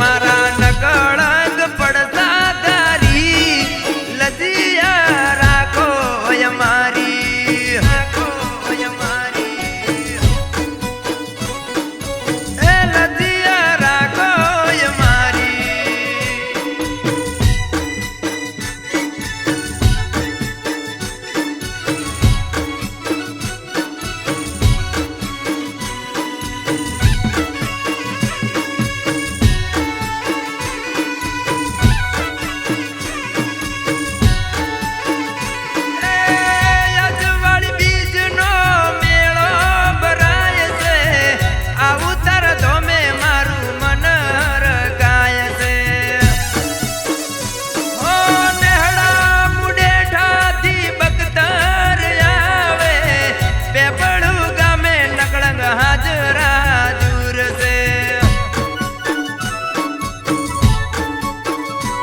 મારા નકળંગ પડતા તારી લજિયા રાખો અમારી એ લજિયા રાખો અમારી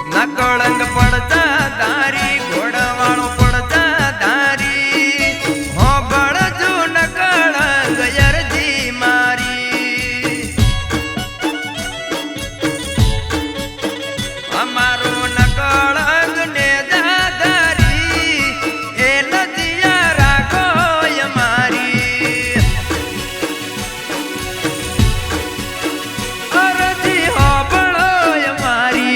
નકળંગ પડતા તારી ઘોડવાળો પડતા તારી હો બળજુ નકળંગ યરજી મારી અમારો નકળંગ ને દાદારી એ લજિયા રાખો અમારી અરજી હો બળો અમારી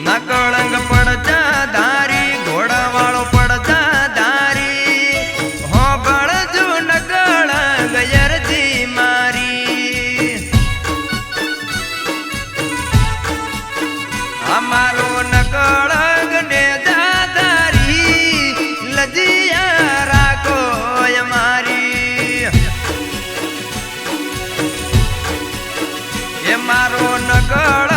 નકળંગ પડતા ધારી ઘોડાવાળો પડતા ધારી હો બળજુ નકળંગ યરજી મારી અમારો નકળંગ ને દાદારી લજિયા રાખો અમારી એ મારો નકળ